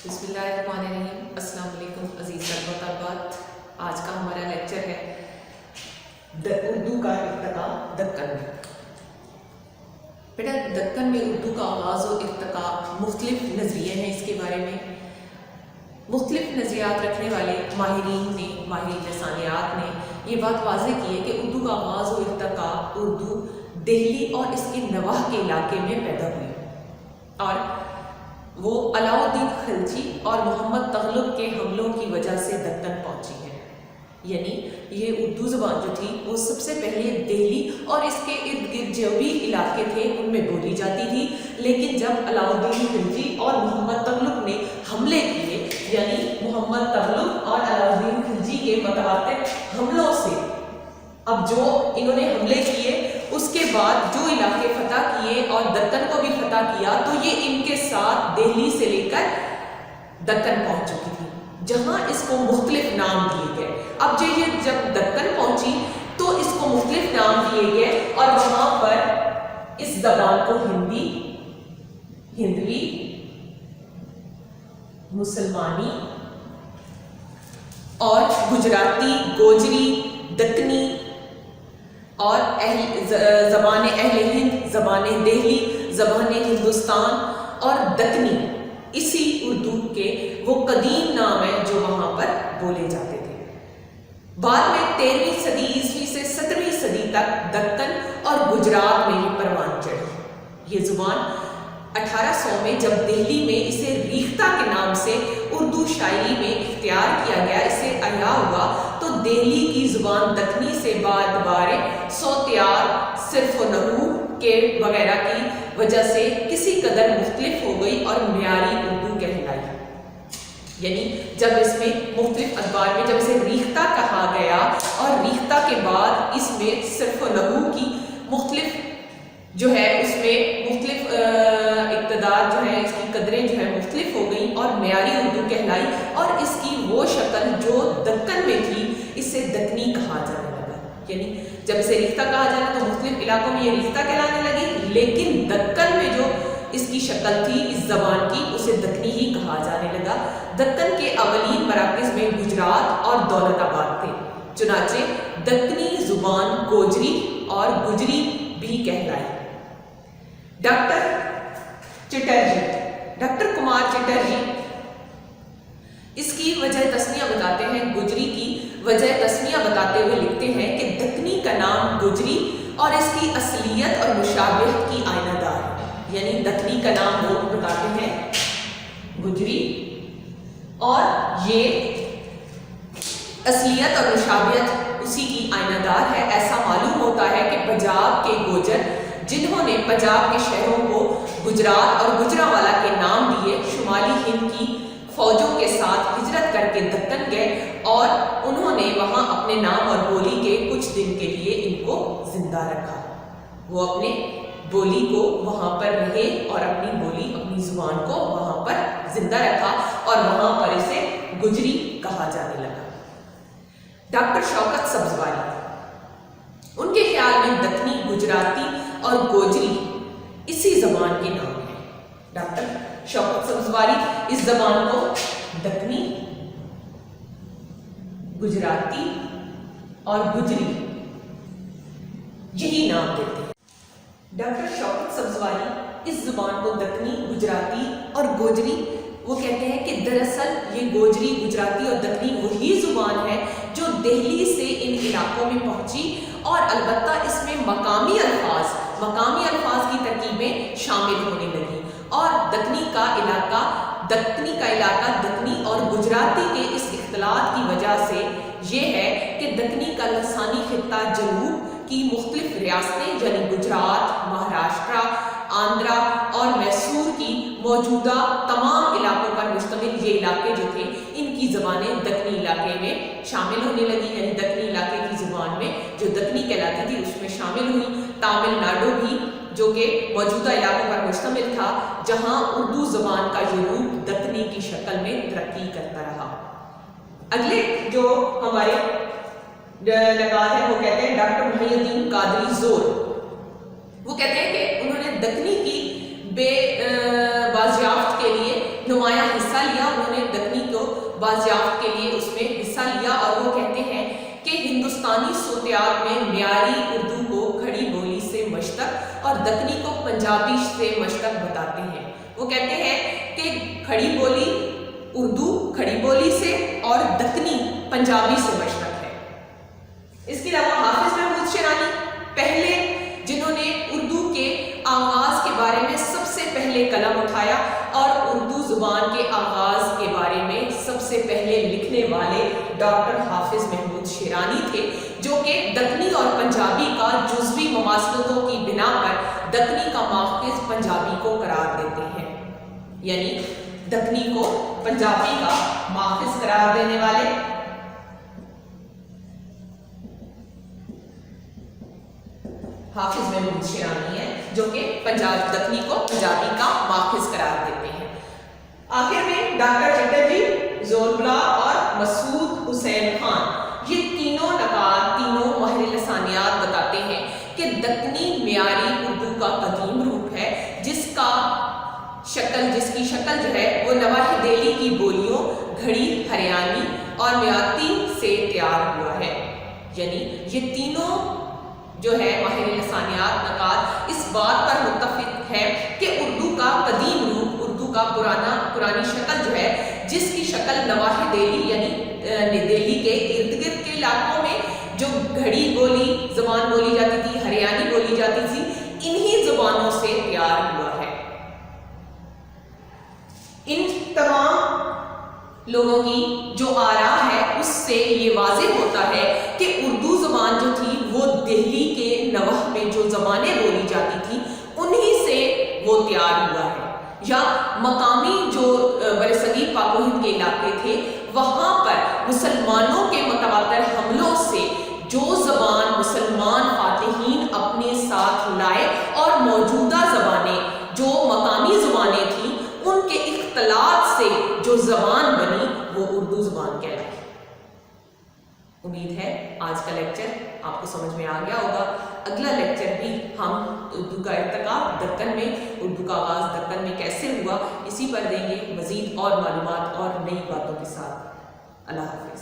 بسم اللہ الرحمن الرحیم. السلام علیکم عزیز طلبہ طالبات. آج کا ہمارا لیکچر ہے اردو کا ارتقاء دکن میں. بیٹا دکن میں اردو کا آغاز و ارتقاء مختلف نظریے ہیں. اس کے بارے میں مختلف نظریات رکھنے والے ماہرین لسانیات نے یہ بات واضح کی ہے کہ اردو کا آغاز و ارتقاء اردو دہلی اور اس کے نواح کے علاقے میں پیدا ہوئی اور وہ علاء الدین خلجی اور محمد تغلب کے حملوں کی وجہ سے دکن پہنچی ہے. یعنی یہ اردو زبان جو تھی وہ سب سے پہلے دہلی اور اس کے ارد گرد جو بھی علاقے تھے ان میں بولی جاتی تھی، لیکن جب علاء الدین خلجی اور محمد تغلب نے حملے کیے، یعنی محمد تغلب اور علاء الدین خلجی کے متواتر حملوں سے اب جو انہوں نے حملے کیے اس کے بعد جو علاقے فتح کیے اور دکن کو بھی فتح کیا، تو یہ ان کے ساتھ دہلی سے لے کر دکن پہنچ چکی تھی، جہاں اس کو مختلف نام دیے گئے. اب یہ جب دکن پہنچی تو اس کو مختلف نام دیے گئے اور وہاں پر اس زبان کو ہندی، ہندوی، مسلمانی اور گجراتی، گوجری، دکنی اور زبان اہل ہند، زبان دہلی، زبان ہندوستان اور دکنی، اسی اردو کے وہ قدیم نام ہیں جو وہاں پر بولے جاتے تھے. بعد میں 13ویں صدی عیسوی سے 17ویں صدی تک دکن اور گجرات میں یہ پروان چڑھی. یہ زبان 1800 میں جب دہلی میں اسے ریختہ کے نام سے اردو شاعری میں اختیار کیا گیا، اسے احیا ہوا، تو دہلی کی زبان دکنی سے بارے صوتیار، صرف و نحو کے وغیرہ کی وجہ سے کسی قدر مختلف ہو گئی اور معیاری اردو کہلائی. یعنی جب اس میں مختلف ادوار میں جب اسے ریختہ کہا گیا اور ریختہ کے بعد اس میں صرف و نحو کی مختلف جو ہے اس میں مختلف اقتدار جو ہے، اس کی قدریں جو ہے مختلف ہو گئیں اور معیاری اردو کہلائی، اور اس کی وہ شکل جو دکن میں تھی اسے دکنی کہا جانے لگا. یعنی جب اسے ریختہ کہا جانا تو مختلف علاقوں میں یہ ریختہ کہلانے لگی، لیکن دکن میں جو اس کی شکل تھی اس زبان کی اسے دکنی ہی کہا جانے لگا. دکن کے اولین مراکز میں گجرات اور دولت آباد تھے، چنانچہ دکنی زبان گوجری اور گجری بھی کہلائی. ڈاکٹر کمار چٹرجی اس کی وجہ تسمیہ بتاتے ہیں، گجری کی وجہ تسمیہ بتاتے ہوئے لکھتے ہیں کہ دکنی کا نام گجری اور اس کی اصلیت اور مشابہت کی آئینہ دار ہے. یعنی دکنی کا نام وہ بتاتے ہیں گجری اور یہ اصلیت اور مشابہت اسی کی آئینہ دار ہے. ایسا معلوم ہوتا ہے کہ پنجاب کے گوجر جنہوں نے پنجاب کے شہروں کو گجرات اور گجرانوالا کے نام دیے، شمالی ہند کی فوجوں کے ساتھ ہجرت کر کے دکن گئے اور انہوں نے وہاں اپنے نام اور بولی کے کچھ دن کے لیے ان کو زندہ رکھا. وہ اپنے بولی کو وہاں پر رہے اور اپنی بولی، اپنی زبان کو وہاں پر زندہ رکھا اور وہاں پر اسے گجری کہا جانے لگا. ڈاکٹر شوکت سبزواری، ان کے خیال میں دکنی، گجراتی اور گوجری اسی زبان کے نام ہیں. ڈاکٹر شوکت سبزواری اس زبان کو دکنی، گجراتی اور گجری یہی نام دیتے ہیں. ڈاکٹر شوکت سبزواری اس زبان کو دکنی، گجراتی اور گوجری وہ کہتے ہیں کہ دراصل یہ گوجری، گجراتی اور دکنی وہی زبان ہے جو دہلی سے ان علاقوں میں پہنچی، اور البتہ اس میں مقامی الفاظ کی ترکیبیں شامل ہونے لگیں، اور دکنی کا علاقہ دکنی اور گجراتی کے اس اختلاط کی وجہ سے یہ ہے کہ دکنی کا لسانی خطہ جنوب کی مختلف ریاستیں یعنی گجرات، مہاراشٹرا، آندھرا اور میسور کی موجودہ تمام علاقوں پر مشتمل یہ علاقے جو تھے ان کی زبانیں دکنی علاقے میں شامل ہونے لگی. یعنی دکنی علاقے کی زبان میں جو دکنی کہلاتی تھی اس میں شامل ہوئی. تامل ناڈو بھی جو کہ موجودہ علاقوں پر مشتمل تھا، جہاں اردو زبان کا یہ روپ دکنی کی شکل میں ترقی کرتا رہا. اگلے جو ہمارے نقاد ہیں وہ کہتے ہیں ڈاکٹر محی الدین قادری زور، وہ کہتے ہیں کہ انہوں نے دکنی کی بے بازیافت کے لیے نمایاں حصہ حصہ لیا، انہوں نے دکنی کو بازیافت کے لیے اس میں حصہ لیا، اور وہ کہتے ہیں کہ ہندوستانی صوتیات میں معیاری اردو کو کھڑی بولی سے مشتق اور دکنی کو پنجابی سے مشتق بتاتے ہیں۔ وہ کہتے ہیں کہ کھڑی بولی اردو کھڑی بولی سے اور دکنی پنجابی سے مشتق ہے۔ اس کے علاوہ حافظ محمود شیرانی پہلے جنہوں نے اردو کے آغاز کے بارے میں سب سے پہلے قلم اٹھایا اور اردو زبان کے آغاز کے بارے میں سب سے پہلے لکھنے والے ڈاکٹر حافظ محمود شیرانی تھے، جو کہ دکنی اور پنجابی کا جزوی مماثلتوں کی بنا پر دکنی کا ماخذ پنجابی کو قرار دیتے ہیں، یعنی دکنی کو پنجابی کا ماخذ قرار دینے والے حافظ محمود شیرانی ہے، جو کہ دکنی کو پنجابی کا ماخذ قرار دیتے ہیں۔ آخر میں ڈاکٹر چٹر جی، زوربلا اور مسعود حسین خان، یہ تینوں نقاد، تینوں ماہر لسانیات بتاتے ہیں کہ دکنی معیاری اردو کا قدیم روپ ہے، جس کی شکل جو ہے وہ نواح دہلی کی بولیوں گھڑی، ہریانی اور میاتی سے تیار ہوا ہے۔ یعنی یہ تینوں جو ہے ماہر لسانیات نقاد اس بات پر متفق ہے کہ اردو کا قدیم روپ، اردو کا پرانی شکل جو ہے، جس کی شکل نواح دہلی یعنی دہلی کے ارد گرد کے علاقوں میں جو گھڑی بولی زبان بولی جاتی تھی، ہریانی بولی جاتی تھی، انہی زبانوں سے تیار ہوا ہے۔ ان تمام لوگوں کی جو آراء ہے اس سے یہ واضح ہوتا ہے کہ اردو زبان جو تھی وہ دہلی کے نواح میں جو زبانیں بولی جاتی تھی انہی سے وہ تیار ہوا ہے، یا مقامی جو برصغیر پاک و ہند کے علاقے تھے وہاں پر مسلمانوں کے متواتر حملوں سے جو زبان مسلمان فاتحین اپنے ساتھ لائے اور موجودہ زبانیں جو مقامی زبانیں تھیں ان کے اختلاط سے جو زبان بنی وہ اردو زبان کہلائی۔ امید ہے آج کا لیکچر آپ کو سمجھ میں آ گیا ہوگا۔ اگلا لیکچر بھی ہم اردو کا ارتقاء دکن میں، اردو کا آغاز دکن میں کیسے ہوا، اسی پر دیں گے، مزید اور معلومات اور نئی باتوں کے ساتھ۔ اللہ حافظ۔